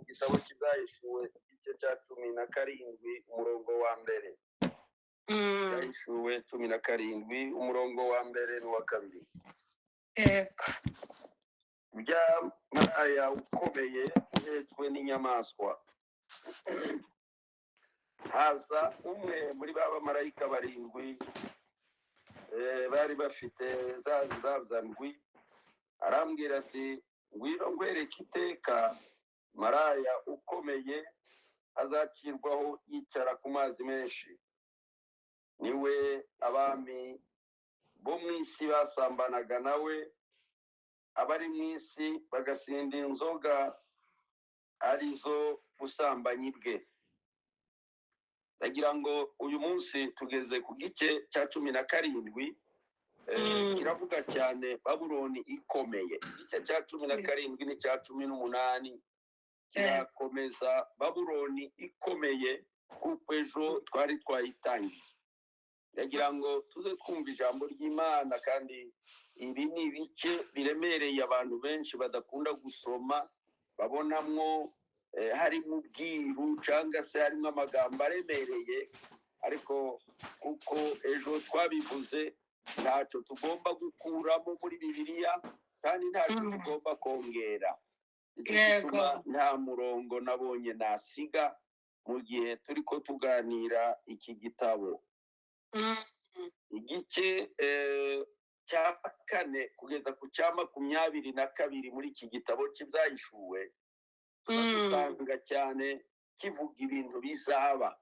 gitabo cy'Ibyahishuwe igice cya 17 umurongo wa mbere. Ibyahishuwe 17 umurongo wa mbere n'uwa kabiri. Yego. Bya maraya ukomeye uhetswe n'inyamaswa. Haza umwe muri ba bamarayika barindwi bari bafite za ndwi, arambwira ati ngwino nkwereke iteka maraya ukomeye azacirwaho yicara ku mazi menshi. Niwe abami bo mu isi basambanaga nawe, abari mu isi bagasinda inzoga arizo busambanyi bwe. Ndagira ngo uyu munsi tugeze ku gice cya 17, kiravuga cyane Babuloni ikomeye. Igice cya 17 n'icya 18 kirakomeza Babuloni ikomeye kuko ejo twari twayitangiye. Ndagira ngo tuze twumva ijambo ry'Imana, kandi ibi ni ibice biremereye abantu benshi badakunda gusoma, babonamwo harimo ubwiru cyangwa se harimo amagambo aremereye, ariko kuko ejo twabivuze ntacyo tugomba gukuramo muri Bibiliya kandi ntacyo tugomba kongera. Gituma nta murongo nabonye nasiga mu gihe turi ko tuganira iki gitabo. Igice cya 4 kugeza ku cya 22 muri iki gitabo cy'Ibyahishuwe usanga cyane kivuga ibintu bizaba,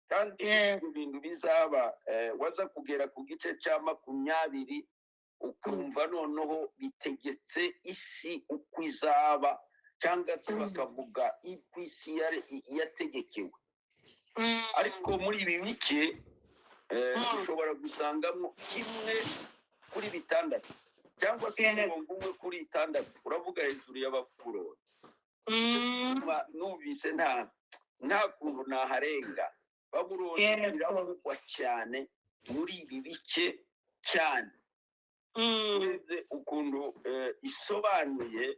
kandi ibintu bizaba waza kugera ku gice cya 20 ukumva noneho bitegetse isi uko izaba, cyangwa se bakavuga uko isi yategekewe. Ariko muri ibi bice ushobora gusangamo kimwe kuri 6 cyangwa se umurongo umwe kuri 6 uravuga hejuru y'Ababuloni. Numvise nta kuntu naharenga. Babuloni iravugwa cyane muri ibi bice cyane. Uretse ukuntu isobanuye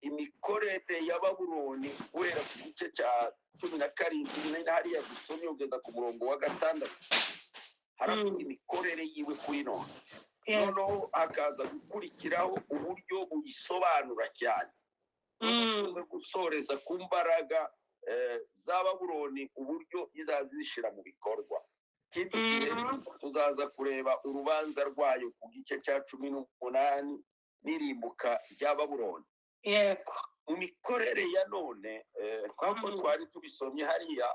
imikorere ya Babuloni guhera ku gice cya 17 hariya dusomye ugeza ku murongo wa 6, haravuga imikorere yiwe kuri none. Noneho hakaza gukurikiraho uburyo buyisobanura cyane. Tuze gusoreza ku mbaraga za Babuloni uburyo izazishira mu bikorwa. Tuzaza kureba urubanza rwayo ku gice cya 18 n'irimbuka rya Babuloni. Mu mikorere ya none twako twari tubisomye hariya,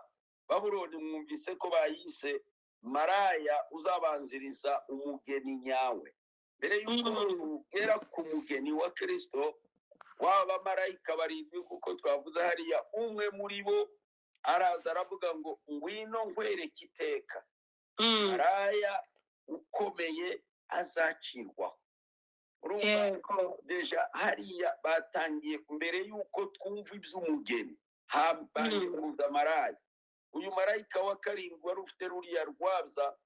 Babuloni mwumvise ko bayise maraya uzabanziriza umugeni nyawe. Mbere y'uko tugera ku mugeni wa Kristo waba marayika barindwi, kuko twavuze hariya umwe muri bo araza aravuga ngo ngwino nkwereke iteka maraya ukomeye azacirwaho. Deja hariya batangiye mbere y'uko twumva iby'umugeni habanje kuza maraya. Uyu marayika wa karindwi wari ufite ruriya rwabza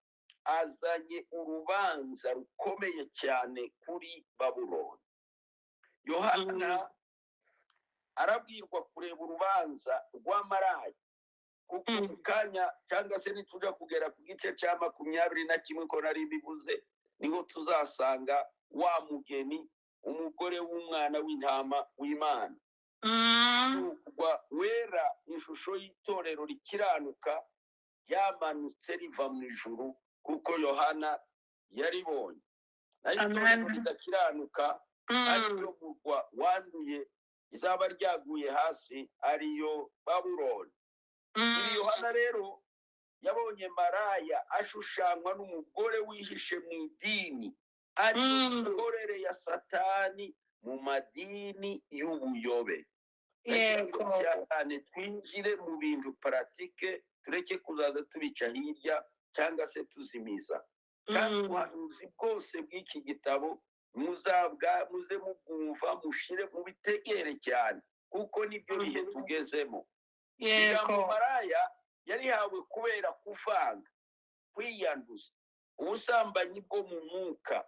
azanye urubanza rukomeye cyane kuri Babuloni. Yohana arabwirwa kureba urubanza rwa maraya, kuko kanya cyangwa se nituja kugera ku gice cya 21 ko nari bivuze, niho tuzasanga wa mugeni, umugore w'umwana w'intama w'Imana wera, ishusho y'itorero rikiranuka ryamanutse riva mu ijuru, kuko Yohana yaribonye. Nayo itorero ridakiranuka ariyo murwa wanduye izaba ryaguye hasi, ariyo Babuloni. Yohana rero yabonye maraya ashushanywa n'umugore wihishe mu idini, ari imikorere ya Satani mu madini y'ubuyobe. Cyane twinjire mu bintu paratike, tureke kuzaza tubica hirya cyangwa se tuzimiza. Kandi ubuhanuzi bwose bw'iki gitabo muze mubwumva, mushire mubitegere cyane, kuko nibyo bihe tugezemo. Ijambo maraya yarihawe kubera kuvanga, kwiyanduza, ubusambanyi bwo mu mwuka,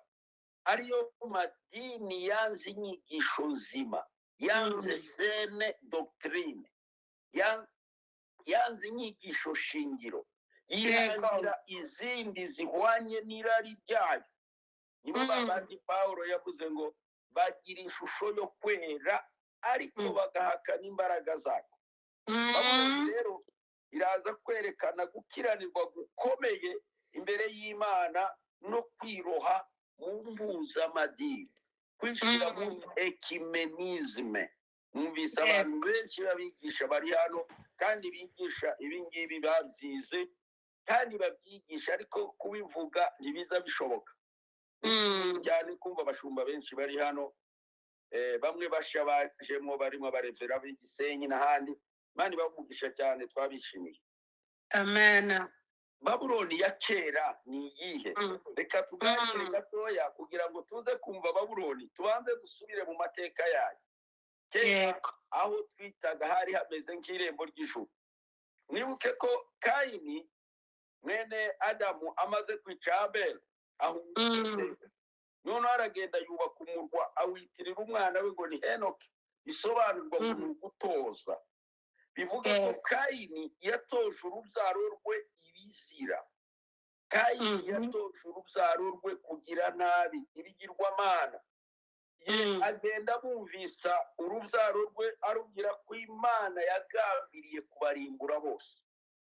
ariyo madini yanze inyigisho nzima. yanze sene doctrine, yanze inyigisho shingiro, yihangira izindi zihwanye n'irari ryayo. nibo babandi Pawulo yavuze ngo bagira ishusho yo kwera ariko bagahakana imbaraga zako. Babuloni rero iraza kwerekana gukiranirwa gukomeye imbere y'Imana no kwiroha mu mpuzamadini, kwishira mu ekimenizme. Mwumvise abantu benshi babigisha bari hano kandi bigisha ibingibi babyize kandi babyigisha, ariko kubivuga ntibiza bishoboka cyane. Kumva abashumba benshi bari hano, bamwe basha bajemo barimo abarevera b'Igisenyi n'ahandi, Imana ibavugisha cyane, twabishimiye. Amen. Babuloni ya kera ni iyihe? Reka tuganire gatoya kugira ngo tuze kumva Babuloni, tubanze dusubire mu mateka yayo. Kera aho twitaga hari hameze nk'irembo ry'ijuru. Mwibuke ko Kayini mwene Adamu amaze kwica Abeli, noneho aragenda yubaka umurwa awitirira umwana we ngo ni Henoki, bisobanurwa ngo ni ugutoza. Bivuga ko Kayini yatoje urubyaro rwe ibizira. Kayini yatoje urubyaro rwe kugira nabi, ibigirwamana. Agenda bumvisa urubyaro rwe arubwira ko Imana yagambiriye kubarimbura bose.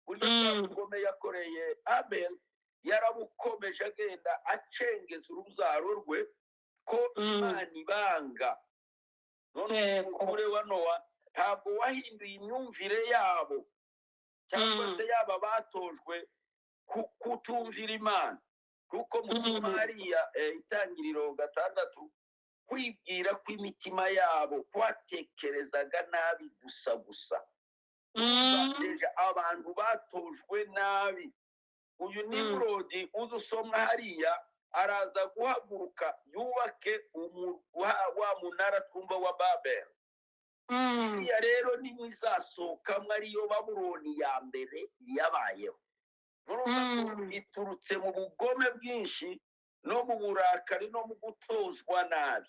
Buryo bw'ubugome yakoreye Abeli yarabukomeje, agenda acengeza urubyaro rwe ko Imana ibanga. None umugore wa Nowa ntabwo wahinduye imyumvire yabo, cyangwa se yaba batojwe kutumvira Imana, kuko musoma hariya Itangiriro 6, kwibwira kw'imitima yabo kwatekerezaga nabi gusa. Abantu batojwe nabi. Uyu Nimurodi uzusomwa hariya araza guhaguruka yubake wa munara twumva wa Babeli. Iya rero nimwe izasohokamwo ariyo Babuloni ya mbere yabayeho. Iturutse mu bugome bwinshi no mu burakari no mu gutozwa nabi.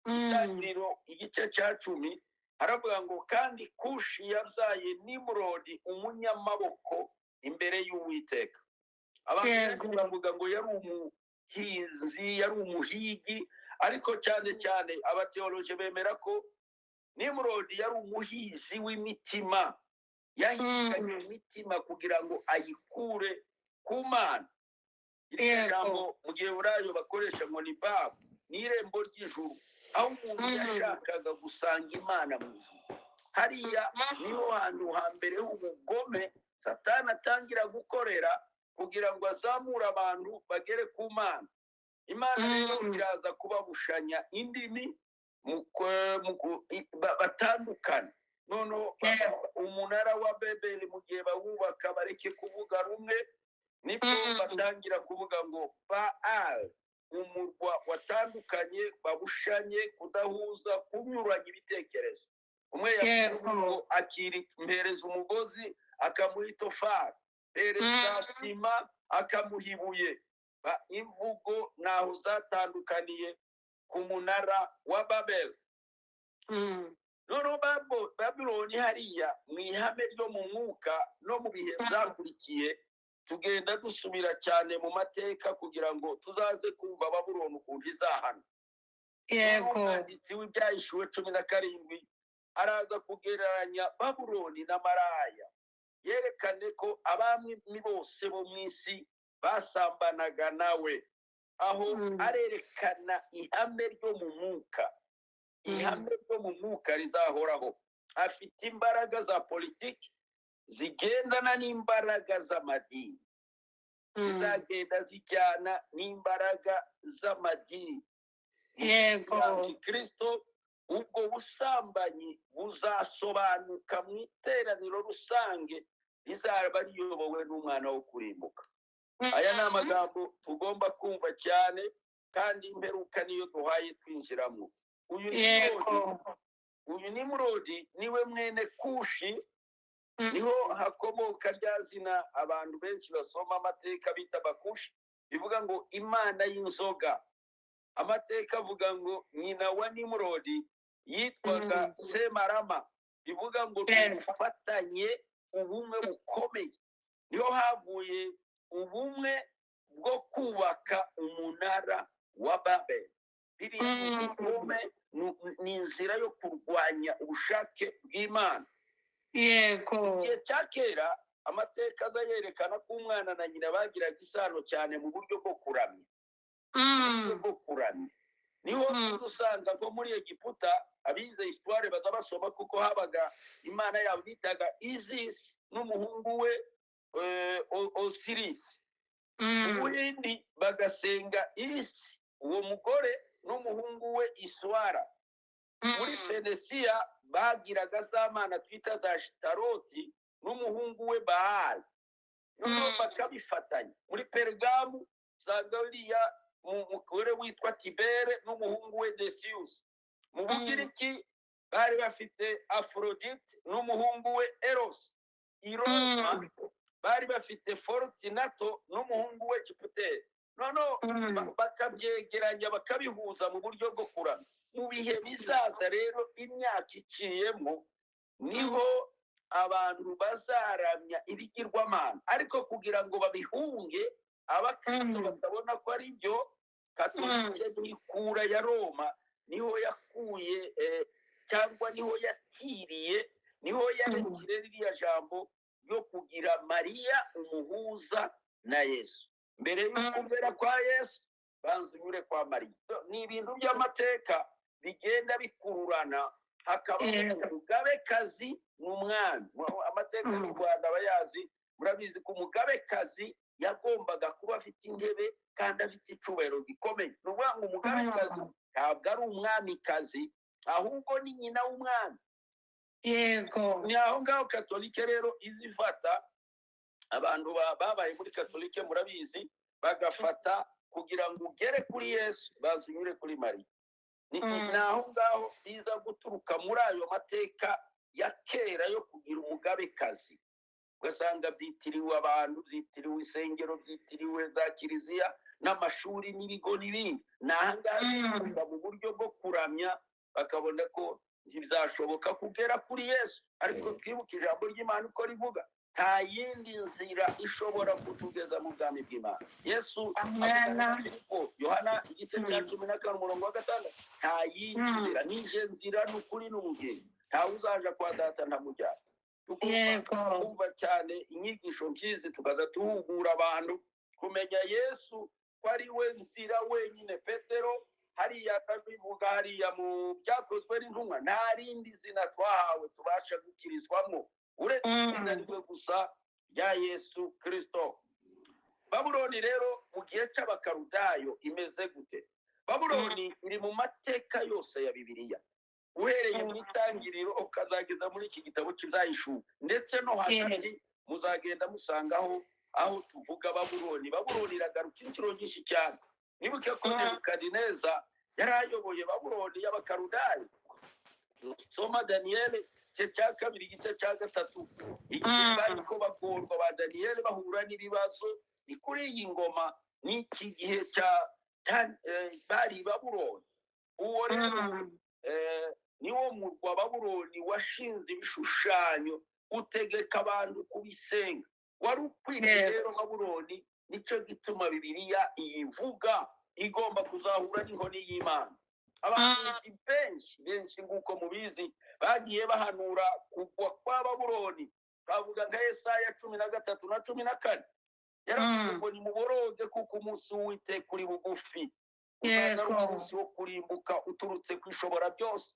Itangiriro igice cya 10 haravuga ngo kandi Kushi yabyaye Nimurodi umunyamaboko imbere y'Uwiteka. Abantu bavuga ngo yari umuhinzi, yari umuhigi, ariko cyane cyane abateoloje bemera ko Nimurodi yari umuhizi w'imitima. Yahiganye imitima kugira ngo ayikure ku Mana. Iri jambo mu gihe burayo bakoresha ngo ni Bab, ni irembo ry'ijuru, aho umuntu yashakaga gusanga Imana mu ijuru. Hariya niho hantu hambere h'ubugome Satani atangira gukorera kugira ngo azamure abantu bagere ku Mana. Imana rero iraza kubabushanya indimi batandukana. Noneho umunara wa Babeli mu gihe bawubaka bareke kuvuga rumwe, nibwo batangira kuvuga ngo Baal, umurwa watandukanye, babushanye, kudahuza, kunyuranya ibitekerezo. Umwe yakuvuga akimpereza umugozi akamuha itofari, pereza sima akamuha ibuye. Imvugo naho zatandukaniye ku munara wa Babeli. Noneho Babuloni hariya mu ihame ryo mu mwuka no mu bihe byakurikiye, tugenda dusubira cyane mu mateka kugira ngo tuzaze kumva Babuloni ukuntu izahana. Umwanditsi w'Ibyahishuwe 17 araza kugereranya Babuloni na maraya, yerekane ko abami bose bo mu isi basambanaga nawe. Aho arerekana ihame ryo mu mwuka. Ihame ryo mu mwuka rizahoraho. Afite imbaraga za politiki zigendana n'imbaraga z'amadini, zizagenda zijyana n'imbaraga z'amadini. Kristo ubwo busambanyi buzasobanuka mu iteraniro rusange rizaba riyobowe n'umwana wo kurimbuka. Aya ni amagambo tugomba kumva cyane, kandi imperuka niyo duhaye twinjiramo. Uyu Nimurodi niwe mwene Kushi, niho hakomoka rya zina abantu benshi basoma amateka bita Bakushi, bivuga ngo imana y'inzoga. Amateka avuga ngo nyina wa Nimurodi yitwaga Semarama, bivuga ngo dufatanye ubumwe bukomeye. Niho havuye ubumwe bwo kubaka umunara wa Babeli. Ni inzira yo kurwanya ubushake bw'Imana. Yego. Igihe cya kera amateka aza yerekana ko umwana na nyina bagiraga isano cyane mu buryo bwo kuramya. Niho usanga ko muri Egiputa abize histoire baza basoma kuko habaga imana yabo bitaga Isis n'umuhungu we Osiris. Ubuhindi bagasenga Isi, uwo mugore n'umuhungu we Iswara. Muri Fenesiya bagiraga za mana twita za Shitaroti n'umuhungu we Baali. Noneho bakabifatanya. Muri Pergamu usanga uriya umugore witwa Tibere n'umuhungu we Decius. Mu Bugiriki bari bafite Aphrodite n'umuhungu we Eros. I Roma bari bafite Fortunato n'umuhungu we Jupiter. Noneho bakabyegeranya bakabihuza mu buryo bwo kuramya. Mu bihe bizaza rero imyaka iciyemo niho abantu bazaramya ibigirwamana, ariko kugira ngo babihunge abakristo batabona ko ari byo, Katolike n'ikura ya Roma niho yakuye cyangwa niho yakiriye, niho yarekire ririya jambo yo kugira Mariya umuhuza na Yesu. Mbere y'ukumera kwa Yesu banza unyure kwa Mariya. Ni ibintu by'amateka bigenda bikururana. Hakaba umugabekazi n'umwami. Amateka y'u Rwanda abayazi, murabizi ko umugabekazi yagombaga kuba afite intebe kandi afite icubahiro gikomeye. Ni ukuvuga ngo umugabekazi ntabwo ari umwamikazi, ahubwo ni nyina w'umwami. Yego. Ni aho ngaho Katolike rero izifata, abantu babaye muri Katolike murabizi, bagafata kugira ngo ugere kuri Yesu baza unyure kuri Mariya. Ni aho ngaho biza guturuka muri ayo mateka ya kera yo kugira umugabekazi. Ugasanga byitiriwe abantu, byitiriwe isengero, byitiriwe za kiliziya n'amashuri n'ibigo n'ibindi. Ni aha ngaha mu buryo bwo kuramya bakabona ko ntibizashoboka kugera kuri Yesu. Ariko twibuke ijambo ry'Imana uko rivuga, nta yindi nzira ishobora kutugeza mu bwami bw'Imana. Yesu avugana Filipo, Yohana igice cya 14:6, nta yindi nzira, nije nzira n'ukuri n'ubugingo, ntawe uzaja kwa data ntamujyana. Tugomba kumva cyane inyigisho nk'izi, tukaza tuhugura abantu kumenya Yesu ko ari we nzira wenyine. Petero hariya akabivuga hariya mu Byakozwe n'Intumwa, nta rindi zina twahawe tubasha gukirizwamo uretse izina rimwe gusa rya Yesu Kristo. Babuloni rero mu gihe cy'Abakarudayo imeze gute? Babuloni iri mu mateka yose ya Bibiliya, uhereye mu itangiriro ukazageza muri iki gitabo cy'Izahishuka, ndetse no hagati muzagenda musangaho aho tuvuga Babuloni. Babuloni iragaruka inshuro nyinshi cyane. Nibuke ko Nebukadineza yari ayoboye Babuloni y'Abakarudayo. Soma Daniyeli igice cya 2 igice cya 3, igihe bari ko bagorwa ba Daniyeli bahura n'ibibazo. Ni kuri iyi ngoma n'iki gihe bari Babuloni. Uwo rero niwo murwa Babuloni washinze ibishushanyo, utegeka abantu kubisenga. Wari ukwiriye rero Babuloni, nicyo gituma Bibiliya iyivuga igomba kuzahura n'inkoni y'Imana. Abantu benshi nguko mubizi bagiye bahanura kugwa kwa Babuloni. Bavuga nka Yesaya 13 na 14, yaravuze ngo nimuboroge kuko umunsi w'Uwiteka uri bugufi, uzana umunsi wo kurimbuka uturutse kwishobora byose.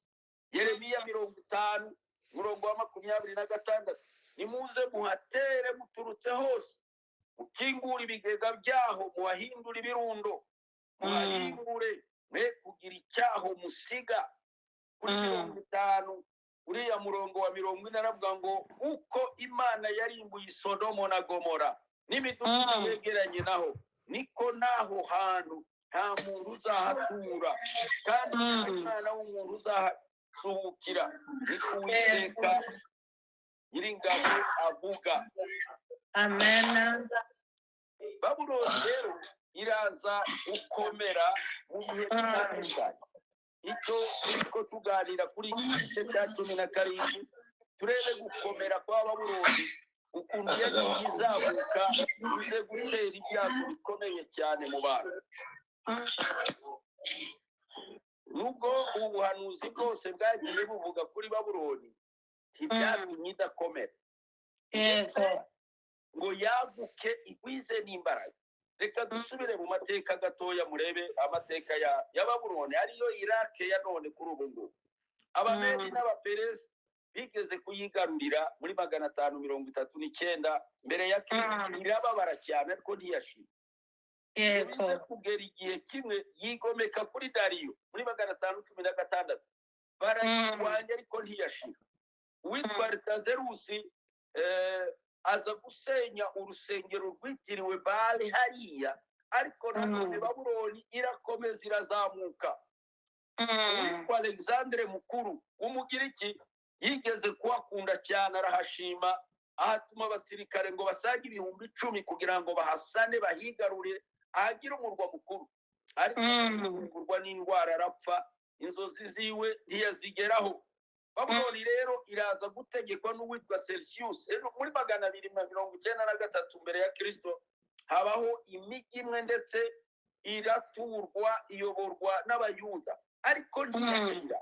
Yeremiya 50:26, nimuze muhatere muturutse hose, mukingure ibigega byaho, muhahindure ibirundo, muhahingure, mwe kugira icyaho musiga. Kuri 50 uriya murongo wa 40 aravuga ngo uko Imana yarimbuye Sodomo na Gomora n'imidugudu yegeranye naho, niko naho hantu nta muntu uzahatura, kandi umwana w'umuntu uzahasuhukira. Niko Uwiteka Nyiringabo avuga. Amen. Babuloni rero iraza gukomera mu bihe bitandukanye. icyo turiko tuganira kuri iki gice cya 17 turebe gukomera kwa Babuloni ukuntu yagiye izamuka ize gutera ibyago bikomeye cyane mu bantu. Nubwo ubuhanuzi bwose bwagiye buvuga kuri Babuloni ntibyatumye idakomera ngo yaguke igwize n'imbaraga. Reka dusubire mu mateka gatoya murebe amateka ya Babuloni ariyo Iraq ya none kuri ubu ngubu. Abamedi n'Abaperesi bigeze kuyigarurira muri 539 mbere ya Kristo, irababara cyane ariko ntiyashira. Bize kugera igihe kimwe yigomeka kuri Dariyo muri 516 barayirwanya ariko ntiyashira. Uwitwa Artazerusi aza gusenya urusengero rwitiriwe Bali hariya, ariko nanone Babuloni irakomeza irazamuka. Uwitwa Alexandre Mukuru w'Umugiriki yigeze kuhakunda cyane, arahashima, ahatuma abasirikare ngo basaga 10,000 kugira ngo bahasane bahigarure ahagira umurwa mukuru, ariko kugurwa n'indwara arapfa, inzozi ziwe ntiyazigeraho. Babuloni rero iraza gutegekwa n'uwitwa Celsius muri 293 mbere ya Kristo. Habaho imijyi imwe ndetse iraturwa iyoborwa n'Abayuda, ariko ntiyakira.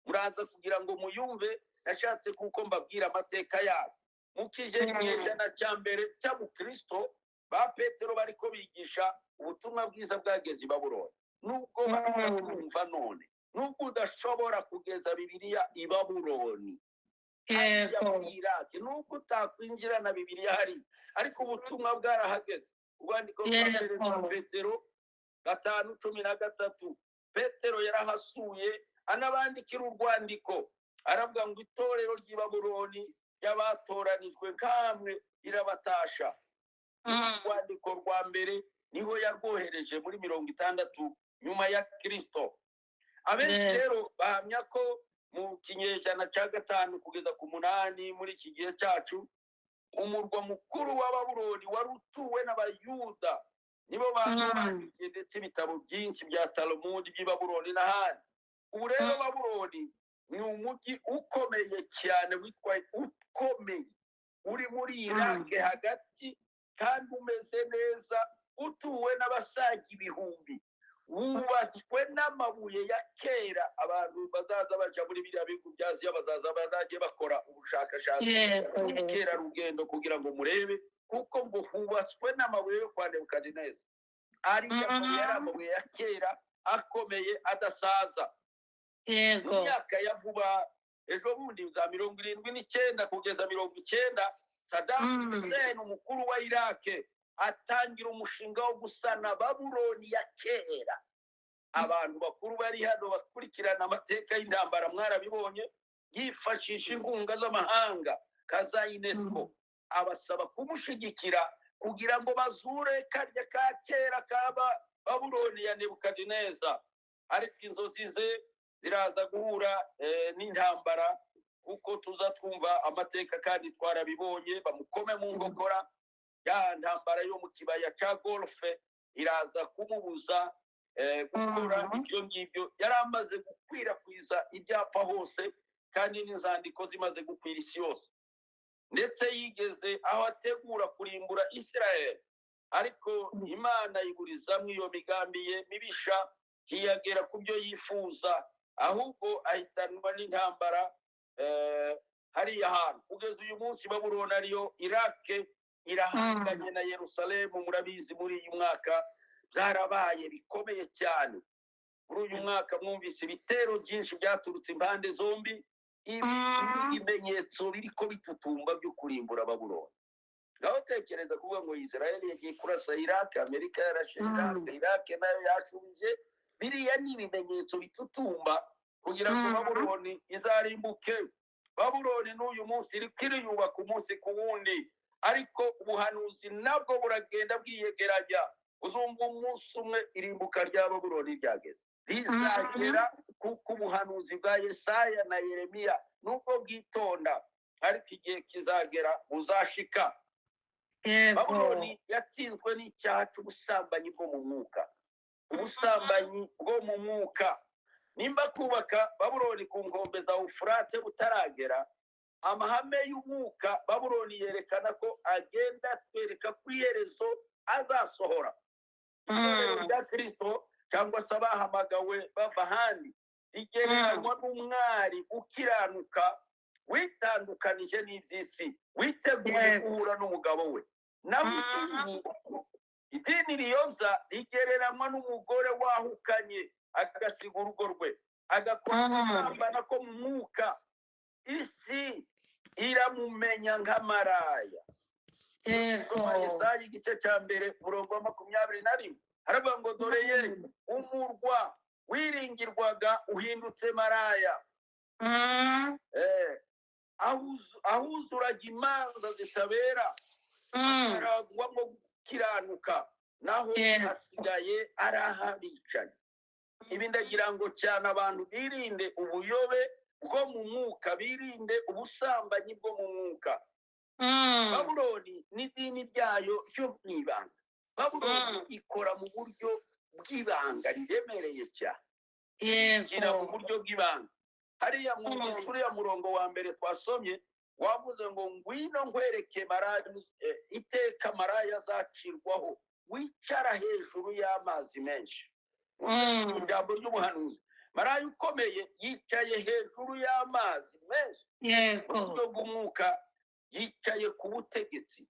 Muraza kugira ngo muyumve, nashatse kuko mbabwira amateka yabo. Mu kinyejana cya mbere cy'Abukristo ba Petero bariko bigisha ubutumwa bwiza bwageze i Babuloni. Nubwo batumva none, nubwo udashobora kugeza Bibiliya i Babuloni, nubwo utakwinjira na Bibiliya hari, ariko ubutumwa bwarahageze. Ubwandiko bwa mbere bwa Petero 5:13, Petero yarahasuye anabandikira urwandiko aravuga ngo itorero ry'i Babuloni ry'abatoranijwe nkamwe irabatasha. Urwandiko rwa mbere niho yarwohereje muri 60 nyuma ya Kristo. Abenshi rero bahamya ko mu kinyejana cya 5 kugeza ku 8 muri iki gihe cyacu umurwa mukuru wa Babuloni wari utuwe n'Abayuda, nibo banditse ndetse ibitabo byinshi bya Talmud by'i Babuloni n'ahandi. Ubu rero Babuloni ni umujyi ukomeye cyane, witwa ukomeye, uri muri Iraq hagati kandi umeze neza, utuwe n'abasaga 1000, wubatswe n'amabuye ya kera. Abantu bazaza baja muri biriya bihugu bya Aziya bazaza bazaje bakora ubushakashatsi kera rugendo kugira ngo murebe kuko ngo hubatswe n'amabuye yo kwa Nebukadineza, ari amabuye ya kera akomeye adasaza. Mu myaka ya vuba ejo bundi za 79 kugeza 90, Saddam Hussein umukuru wa Iraq atangira umushinga wo gusana Babuloni ya kera. Abantu bakuru bari hano bakurikirana amateka y'intambara mwarabibonye, yifashisha inkunga z'amahanga kaza UNESCO, abasaba kumushigikira kugira ngo bazure karya ka kera kaba Babuloni ya Nebukadineza. Ariko inzozi ze ziraza guhura n'intambara, kuko tuza twumva amateka kandi twarabibonye, bamukome mu ngokora. Ya ntambara yo mu kibaya cya Golfe iraza kumubuza gukora ibyo ngibyo. Yari amaze gukwirakwiza ibyapa hose kandi n'inzandiko zimaze gukwira isi yose, ndetse yigeze aho ategura kurimbura Israel, ariko Imana iburizamwo iyo migambi ye mibisha, ntiyagera ku byo yifuza, ahubwo ahitanwa n'intambara hariya hantu. Kugeza uyu munsi Babuloni ariyo Iraq irahanganye na Yerusalemu. Murabizi muri uyu mwaka byarabaye bikomeye cyane. Muri uyu mwaka mwumvise ibitero byinshi byaturutse impande zombi, ibimenyetso biriko bitutumba byo kurimbura Babuloni. Ngaho tekereza kuvuga ngo Israel yagiye kurasa Iraq, Amerika yarashe Iraq nayo yashubije. Biriya ni ibimenyetso bitutumba kugira ngo Babuloni izarimbuke. Babuloni n'uyu munsi iriyubaka umunsi ku wundi, ariko ubuhanuzi nabwo buragenda bwiyegeranya. Uzumva umunsi umwe irimbuka rya Babuloni ryageze, rizagera kuko ubuhanuzi bwa Yesaya na Yeremiya nubwo bwitonda, ariko igihe kizagera buzashika. Babuloni yatsinzwe n'icyaha cy'ubusambanyi bwo mu mwuka. ubusambanyi bwo mu mwuka. Nimba kubaka Babuloni ku nkombe za Ufurate butaragera, amahame y'umwuka Babuloni yerekana ko agenda atwereka ku iherezo azasohora. Itorero rya Kristo cyangwa se abahamagawe bava ahandi rigereranywa n'umwari ukiranuka witandukanije n'iby'isi, witeguye guhura n'umugabo we. Naho idini riyoza rigereranywa n'umugore wahukanye agasiga urugo rwe, agakora gusambana ko mu mwuka. Isi iramumenya nk'amaraya. Soma Yesaya igice cya mbere murongo wa 21 haravuga ngo dore ye umurwa wiringirwaga uhindutse maraya. Ahuzuraga imanza zitabera, akarangwa ngo gukiranuka, naho asigaye arahabicanye. Ibi ndagira ngo cyane abantu birinde ubuyobe bwo mu mwuka, birinde ubusambanyi bwo mu mwuka. Babuloni n'idini ryayo ryo mu ibanga. Babuloni ikora mu buryo bw'ibanga riremereye cyane, ikira mu buryo bw'ibanga. Hariya mu uriya murongo wa mbere twasomye wavuze ngo ngwino nkwereke maraya, iteka maraya azacirwaho wicara hejuru y'amazi menshi. Ijambo ry'umuhanuzi, maraya ukomeye yicaye hejuru y'amazi menshi. Uburyo bw'umwuka yicaye ku butegetsi,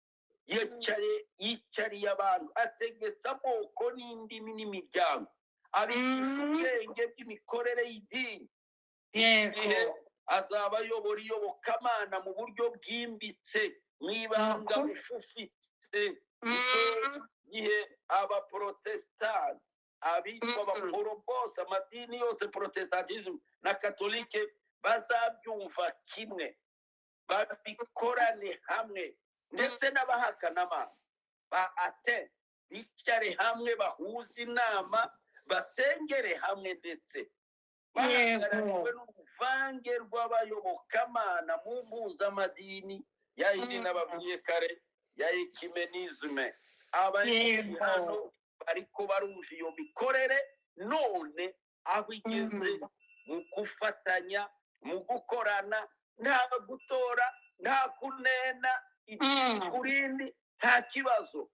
yicariye abantu, ategetse amoko n'indimi n'imiryango, abigisha ubwenge bw'imikorere y'idini. Igihe azaba ayobora iyobokamana mu buryo bwimbitse, mw'ibanga bufufitse. Igihe abaprotestants, abitwa abaporobose, amadini yose, protestantisme na katolike, bazabyumva kimwe, babikorane hamwe, ndetse n'abahakanamana ba ate bicare hamwe, bahuze inama, basengere hamwe, ndetse bahagarariwe n'uruvange rw'abayobokamana mu mpuzamadini ya yindi n'ababwiye kare ya ekimenizme. Abari hano bariko barumva iyo mikorere none aho igeze, mu gufatanya, mu gukorana, nta gutora, nta kunena, kurindi nta kibazo.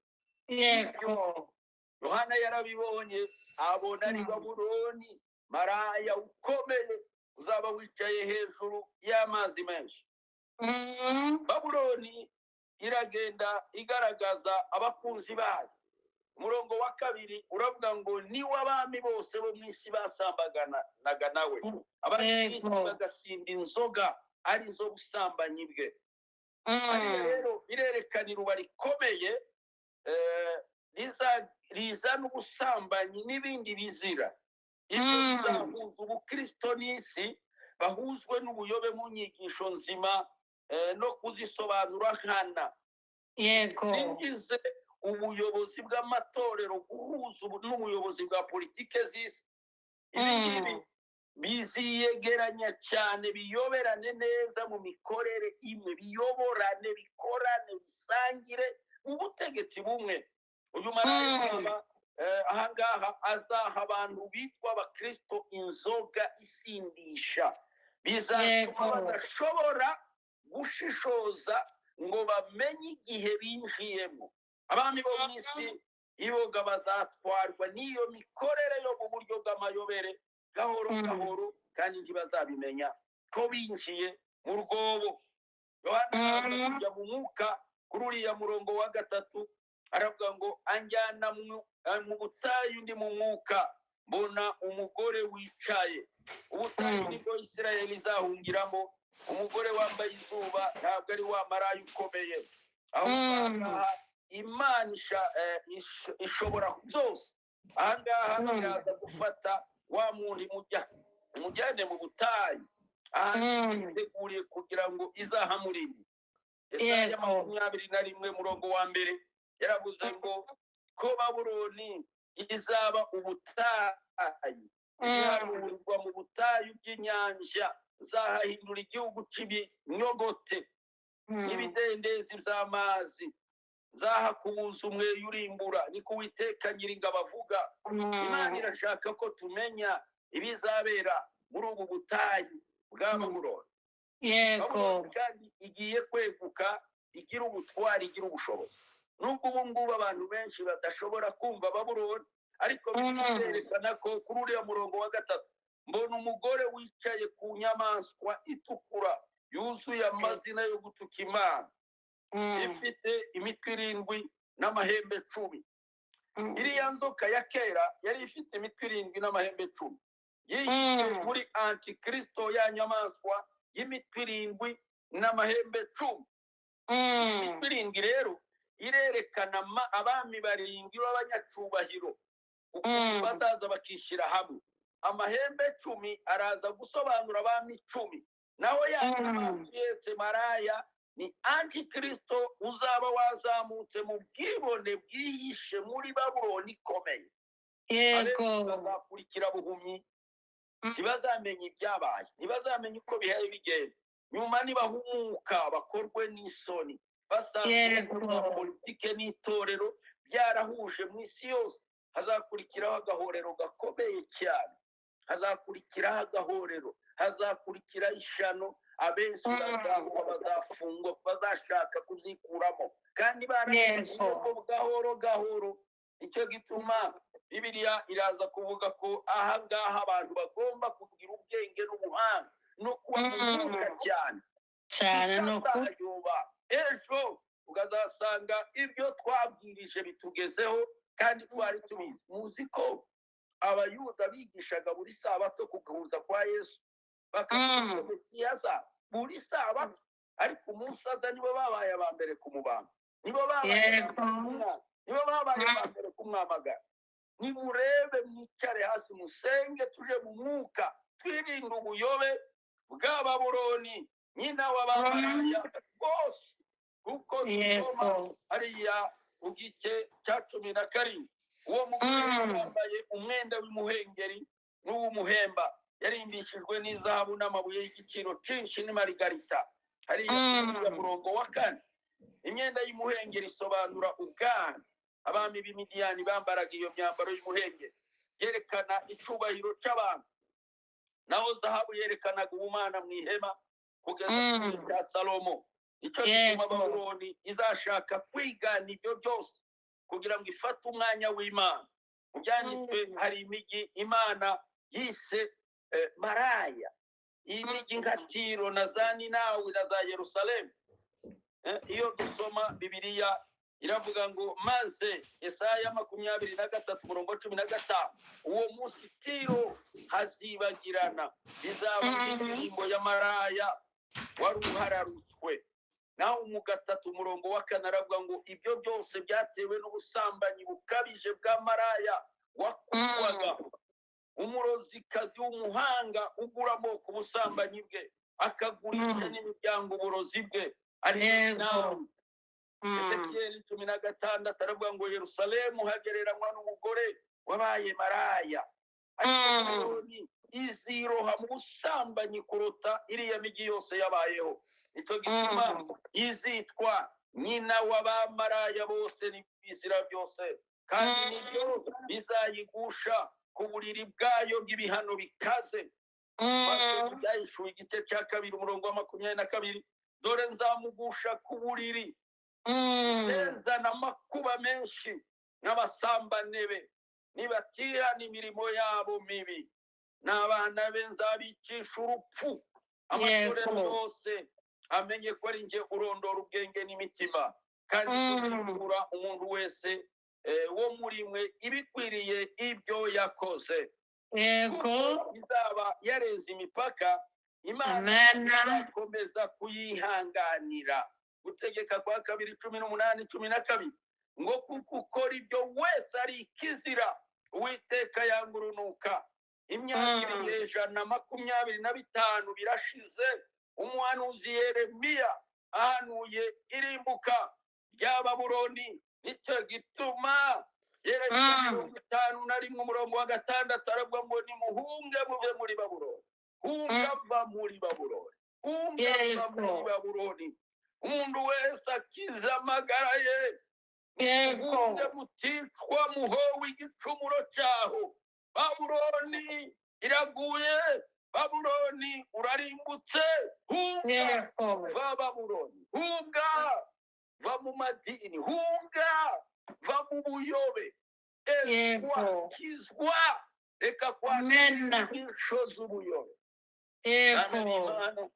Yohana yarabibonye, abona ari Babuloni maraya ukomeye uzaba wicaye hejuru y'amazi menshi. Babuloni iragenda igaragaza abakunzi bayo. Umurongo wa 2 uravuga ngo niwe abami bose bo mu isi basambaganaga nawe, abandi bagasinda inzoga arizo busambanyi bwe. Rero birerekana iruba rikomeye riza n'ubusambanyi n'ibindi bizira. Ibyo bizahuza ubukristo n'isi, bahuzwe n'ubuyobe mu nyigisho nzima no kuzisobanura nkana. Zingize ubuyobozi bw'amatorero guhuza n'ubuyobozi bwa politike z'isi. Ibi ngibi biziyegeranya cyane, biyoberane neza mu mikorere imwe, biyoborane, bikorane, bisangire mu butegetsi bumwe. Uyu marayika ahangaha azaha abantu bitwa abakristo inzoga isindisha, bizatuma badashobora gushishoza ngo bamenye igihe binjiyemo. Abami bo mu isi iboga bazatwarwa n'iyo mikorere yo mu buryo bw'amayobere, gahoro gahoro, kandi ntibazabimenya ko binjiye mu rwobo. Yohana kujya mu mwuka kuri uriya murongo wa 3 aravuga ngo anjyana mu butayu ndi mu mwuka, mbona umugore wicaye. Ubutayu nibwo Isirayeli izahungiramo. Umugore wambaye izuba ntabwo ari wa maraya ukomeye, ahubwo Imana ishobora byose. Ahangaha iraza gufata wa muntu imujyane mu butayu, iteguriye kugira ngo izahamurinde. Yesaya 21 murongo wa 1 yaravuze ngo ko Babuloni izaba ubutayu, izaruhurwa mu butayu by'inyanja, zahahindura igihugu cy'ibinyogote n'ibidendezi by'amazi. nzahakubuza umweyo urimbura, niko Uwiteka Nyiringabo avuga. Imana irashaka ko tumenya ibizabera muri ubu butayu bwa Babuloni. Babuloni kandi igiye kweguka, igira ubutwari, igira ubushobozi. Nubwo ubu ngubu abantu benshi badashobora kumva Babuloni, ariko birerekana ko kuri uriya murongo wa 3 mbona umugore wicaye ku nyamaswa itukura yuzuye amazina yo gutuka Imana, ifite imitwe 7 n'amahembe 10. Iriya nzoka ya kera yari ifite imitwe 7 n'amahembe 10. Yishyize muri antikristo ya nyamaswa y'imitwe 7 n'amahembe 10. Imitwe 7 rero irerekana abami 7 b'abanyacubahiro ukuntu bazaza bakishyira hamwe. Amahembe 10 araza gusobanura abami 10. Naho ya nyamaswa yetse maraya ni antikristo uzaba wazamutse mu bwibone bwihishe muri Babuloni ikomeye. Bazakurikira buhumyi, ntibazamenya ibyabaye, ntibazamenya uko bihaye bigenda. Nyuma nibahumuka bakorwe n'isoni, basanzwe politike n'itorero byarahuje mu isi yose. Hazakurikiraho agahorero gakomeye cyane, hazakurikiraho agahorero, hazakurikiraho ishano. Abenshi bazafungwa, bazashaka kuzikuramo, kandi baragiye ko gahoro gahoro. Icyo gituma Bibiliya iraza kuvuga ko aha ngaha abantu bagomba kugira ubwenge n'ubuhanga no kubamuka cyane no kuyoba. Ejo ukazasanga ibyo twabwirije bitugezeho kandi twari tubizi. Muzi ko abayuda bigishaga buri sabato kugahuza kwa Yesu, bakavuga Mesiya azaza buri sabato, ariko umunsi aza nibo babaye aba mbere kumubamba, nibo babaye aba mbere kumwamagana. Nimurebe, mwicare hasi, musenge, tuje mu mwuka, twirinde ubuyobe bwa Babuloni, nyina w'abamaraya bose. Kuko dusoma hariya mu gice cya 17, uwo mugore yambaye umwenda w'imuhengeri n'uw'umuhemba, yarimbishijwe n'izahabu n'amabuye y'igiciro cyinshi n'imarigarita. Hariya murongo wa 4, imyenda y'umuhengeri isobanura ubwami. Abami b'Imidiyani bambaraga iyo myambaro y'umuhengeri, yerekana icubahiro cy'abantu. Naho zahabu yerekanaga ubumana mu ihema kugeza ku cya Salomo. Icyo gituma Babuloni izashaka kwigana ibyo byose kugira ngo ifate umwanya w'Imana. Mu byanditswe hari imijyi Imana yise maraya, imijyi nka Tiro na za Ninawi na za Yerusalemu. Iyo dusoma Bibiliya iravuga ngo maze Yesaya 23:15, uwo munsi Tiro hazibagirana, bizaba indirimbo ya maraya wari uhararutswe. Naho mu 3:4 aravuga ngo ibyo byose byatewe n'ubusambanyi bukabije bwa maraya wakugwaga. Umurozikazi w'umuhanga uguramo ku busambanyi bwe, akagurisha n'imiryango uburozi bwe, ari nawe. Ezekiel 16 aravuga ngo Yerusalemu hagereranywa n'umugore wabaye maraya. Ariko iziroha mu busambanyi kuruta iriya migi yose yabayeho. Nicyo gituma izitwa nyina w'abamaraya bose n'ibizira byose, kandi nibyo bizayigusha ku buriri bwayo bw'ibihano bikaze. Byahishwe igice cya 2 umurongo wa 22, dore nzamugusha ku buriri, nzana amakuba menshi n'abasambane be, nibatihana imirimo yabo mibi, n'abana be nzabicisha urupfu. Amatorero yose amenye ko ari nje urondora ubwenge n'imitima, kandi kuzikura umuntu wese wo muri mwe ibikwiriye ibyo yakoze. Izaba yareze imipaka, Imana izakomeza kuyihanganira. Gutegeka kwa 2:18-12, ngo kuko ukora ibyo wese ari ikizira, Uwiteka yangurunuka. Imyaka 125 birashize, umuhanuzi Yeremiya ahanuye irimbuka rya Babuloni. Nicyo gituma Yeremiya 51 umurongo wa 6 aravuga ngo nimuhunge muve muri Babuloni. Hunga va muri Babuloni, hunga va muri Babuloni. Umuntu wese akiza amagara ye yego muhunge muticwa muhowe igicumuro cyaho. Babuloni iraguye, Babuloni urarimbutse. Hunga yego va Babuloni, hunga va mu madini, hunga va mu buyobe. Yego. Kizwa reka Amen. inyigisho z'ubuyobe. yego Bana b'Imana,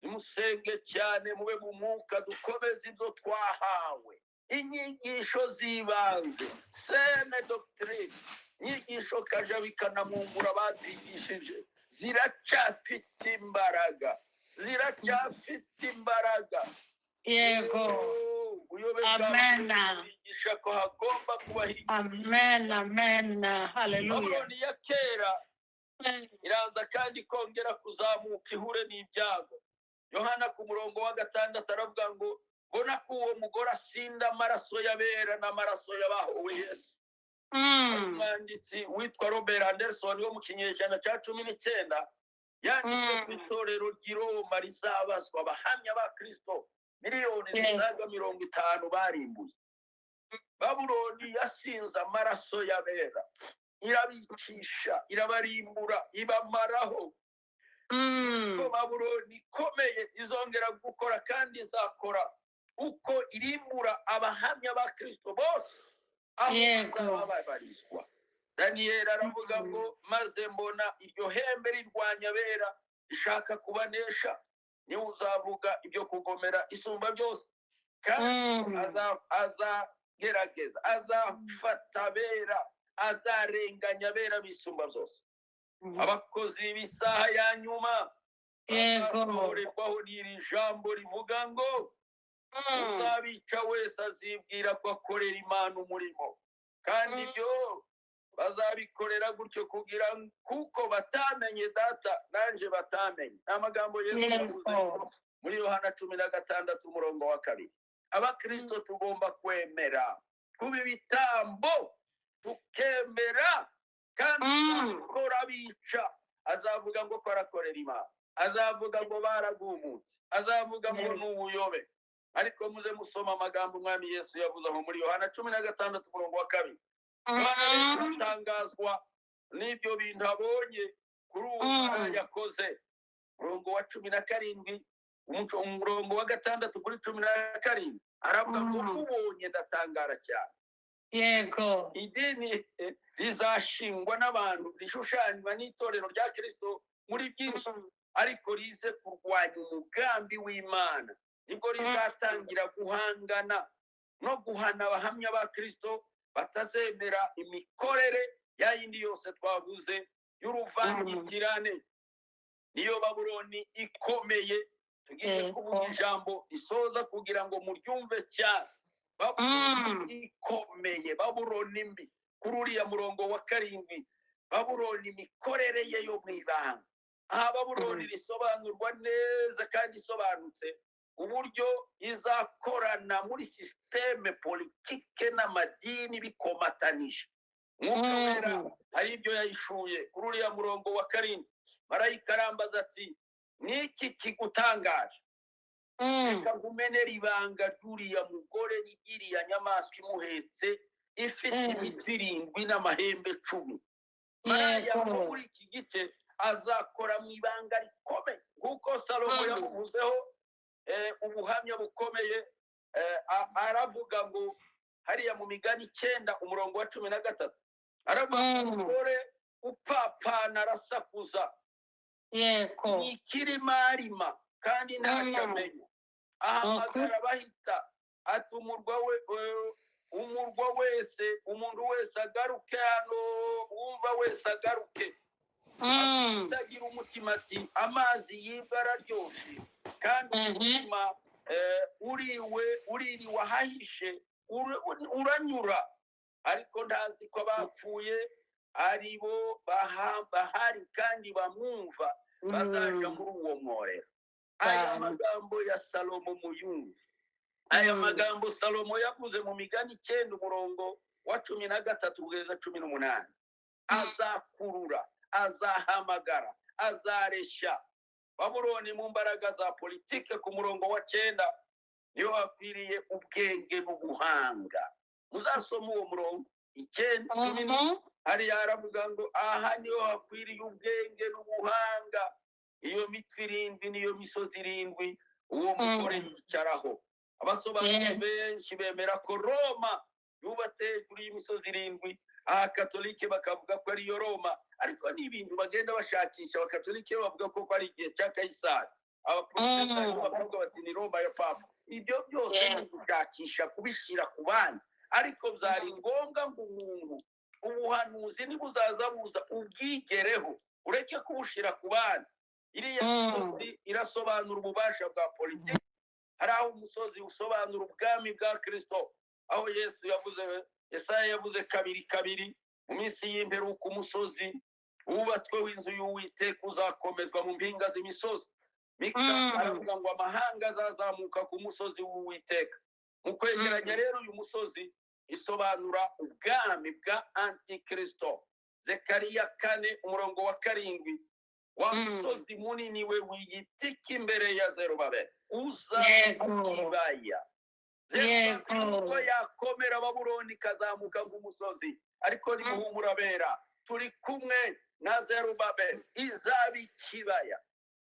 nimusenge cyane mube mu mwuka, dukomeze ibyo twahawe. Inyigisho z'ibanze, sene doctrine, inyigisho kajabikanamumbura babyigishije, ziracyafite imbaraga, ziracyafite imbaraga. yego Ubuyobe Amen. bwigisha ko hagomba kubaho amen amen haleluya Babuloni ya kera iraza kandi kongera kuzamuka ihure n'ibyago. Yohana ku murongo wa 6 aravuga ngo mbona ko uwo mugore asinda amaraso y'abera n'amaraso y'abahowe Yesu. Umwanditsi witwa Robert Anderson wo mu kinyejana cya 19 yanditse ku itorero ry'i Roma rizabazwa abahamya ba Kristo miliyoni zisaga 50 barimbuye. Babuloni yasinze amaraso y'abera, irabicisha, irabarimbura, ibamaraho. Ko Babuloni ikomeye izongera gukora kandi izakora uko irimbura abahamya ba Kristo bose aho bazaba babarizwa. Daniyeli aravuga ngo maze mbona iryo hembe rirwanya abera ishaka kubanesha, niwe uzavuga ibyo kugomera isumba byose, kandi azagerageza, azafata abera, azarenganya abera bisumba byose. Abakozi b'isaha ya nyuma bazasohorerwaho n'iri jambo rivuga ngo uzabica wese azibwira ko akorera Imana umurimo, kandi ibyo bazabikorera gutyo kugira kuko batamenye data nanje batamenye. Amagambo Yesu yavuze muri Yohana 16 umurongo wa 2. Abakristo tugomba kwemera kuba ibitambo, tukemera kandi gukora bica. Azavuga ngo korakorera Imana, azavuga ngo baragumutse, azavuga ngo n'ubuyobe. Ariko muze musoma amagambo umwami Yesu yavuze aho muri Yohana 16 umurongo wa 2. Atangazwa n'ibyo bintu abonye kuri uwo yakoze. Umurongo wa 17 umurongo wa 6 kuri 17 aravuga ngo ubonye ndatangara cyane. yego Idini rizashingwa n'abantu rishushanywa n'itorero rya Kristo muri byinshi, ariko rize kurwanya umugambi w'Imana. Nibwo rizatangira guhangana no guhana abahamya ba Kristo batazemera imikorere ya yindi yose twavuze y'uruvangitirane. Niyo Babuloni ikomeye tugiye kuvuga ijambo risoza kugira ngo muryumve cyane. Babuloni ikomeye, Babuloni mbi. Kuri uriya murongo wa 7, Babuloni imikorere ye yo mwibanga. Aha Babuloni risobanurwa neza kandi isobanutse uburyo izakorana muri systeme politike n'amadini bikomatanije. Mwuka wera hari ibyo yayishuye kuri uriya murongo wa 7. Marayika arambaza ati niki kigutangaje? Reka ngumenera ibanga ry'uriya mugore n'igiriya nyamaswa imuhetse ifite imitwe 7 n'amahembe 10. Maraya muri iki gice azakora mu ibanga rikomeye nk'uko Salomo yamuvuzeho ubuhamya bukomeye. Aravuga ngo hariya mu Migani 9 umurongo wa 13 aravuga umugore upfapfana arasakuza ikirimarima kandi ntacyo amenya, ahamagara bahita ati umurwa wese, umuntu wese agaruke hano, wumva wese agaruke. Atagira umutima ati amazi yibwa araryoshye, kandi umutima uririwe ahahishe uranyura. Ariko ndazi ko bapfuye ari bo bahari kandi bamwumva bazaja muri uwo mworera. Aya magambo ya Salomo muyumve. Aya magambo Salomo yavuze mu Migani 9 umurongo wa 13 kugeza 18. Azakurura, azahamagara, azareshya. Babuloni mu mbaraga za politike ku murongo wa 9 niyo hakwiriye ubwenge n'ubuhanga. muzasoma uwo murongo 9:10 hariya haravuga ngo aha niho hakwiriye ubwenge n'ubuhanga, iyo mitwe 7 niyo misozi 7 uwo mugore yicaraho. Abasobanuzi benshi bemera ko Roma yubatse hejuru y'imisozi 7, aha katolike bakavuga ko ariyo Roma, ariko ni ibintu bagenda bashakisha. Abakatolike bavuga ko ari igihe cya Kaisari, abaprotestanti bakavuga bati ni Roma ya Papa. Ibyo byose ni gushakisha kubishira ku bandi, ariko byari ngombwa ngo umuntu ubuhanuzi nibuzaza buza ubwigereho, ureke kubushira ku bandi. Iriya misozi irasobanura ububasha bwa politiki, hari aho umusozi usobanura ubwami bwa Kristo, aho Yesu yavuze, Yesaya yavuze 2:2 mu minsi y'imperuka umusozi wubatsweho inzu y'Uwiteka uzakomezwa mu mpinga z'imisozi. Mika aravuga ngo amahanga azazamuka ku musozi w'Uwiteka. Mu kwegeranya rero uyu musozi isobanura ubwami bwa Antikristo. Zekariya 4:7 wa musozi munini we wiyitika imbere ya Zerubabeli uzakibaya. Zerubabeli yakomera Babuloni kazamuka nk'umusozi, ariko nimuhumura bera, turi kumwe na Zerubabeli izaba ikibaya.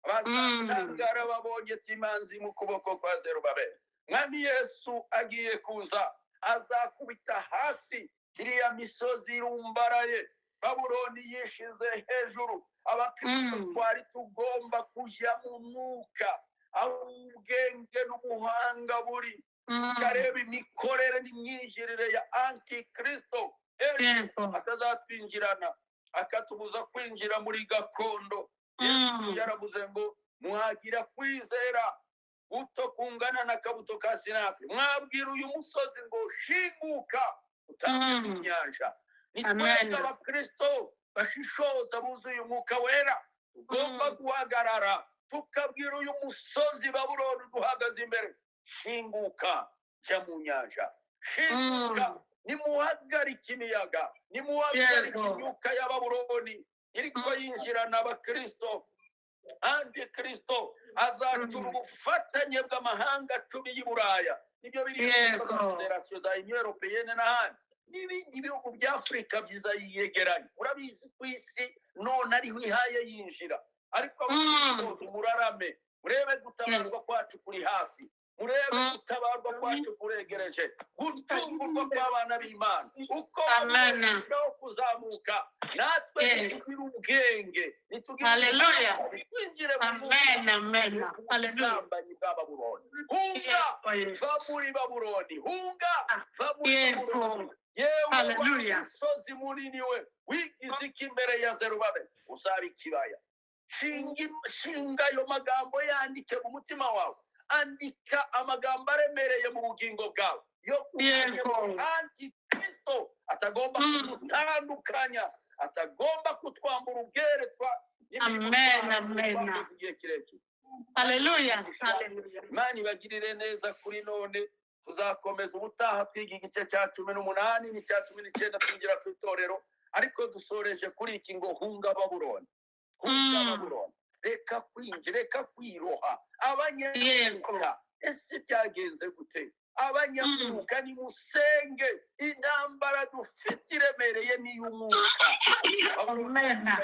Bazatangara babonye imanzi mu kuboko kwa Zerubabeli. Mwami Yesu agiye kuza, azakubita hasi iriya misozi irumbaraye Babuloni yishize hejuru. Abakristo twari tugomba kujya mu mwuka, aho ubwenge n'ubuhanga buri, tukareba imikorere n'imyinjirire ya Antikristo. Atazatwinjirana akatubuza kwinjira muri gakondo. Yesu yaravuze ngo mwagira kwizera buto kungana na kabuto ka sinapi, mwabwira uyu musozi ngo shinguka utambuke inyanja. Ni twebwe abakristo bashishoza buzuye umwuka wera tugomba guhagarara tukabwira uyu musozi Babuloni duhagaze imbere, shinguka jya mu nyanja, shinguka nimuhagarike imiyaga, nimuhagarike imyuka ya Babuloni iriko yinjirana abakristo. Antikristo azacura ubufatanye bw'amahanga 10 y'i Buraya, nibyo biri muri federasiyo za Union Européenne n'ahandi, n'ibindi bihugu bya Afurika byiza yiyegeranye. Urabizi ku isi none ariho ihaye yinjira, ariko abakristo murarame, murebe gutabarwa kwacu kuri hafi, murebe gutabarwa kwacu kuregereje, gucungurwa kw'abana b'Imana uko no kuzamuka. Natwe tugira ubwenge, Haleluya, twinjire mu amen, haleluya. Babuloni, hunga va muri Babuloni, hunga va muri Babuloni. Yewe musozi munini we wigize iki imbere ya Zerubabeli uzaba ikibaya. Shinga ayo magambo yandike mu mutima wawe, andika amagambo aremereye mu bugingo bwawe yo kugira Antikristo atagomba kutandukanya, atagomba kutwambura ubweretwa. Amen. Haleluya. Imana ibagirire neza kuri none. Tuzakomeza ubutaha twiga igice cya 18 n'icya 19 twinjira ku itorero, ariko dusoreje kuri iki ngo hunga Babuloni. Hunga Babuloni, reka kwinjira, reka kwiroha. Abanyamwuka ese byagenze gute? Abanyamwuka ni musenge, intambara dufite iremereye ni y'umwuka.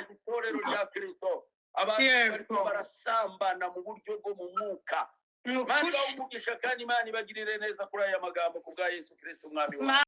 Itorero rya Kristo abantu barasambana mu buryo bwo mu mwuka. Imana umugisha kandi Imana ibagirire neza kuri aya magambo ku bwa Yesu Kristo umwami wacu.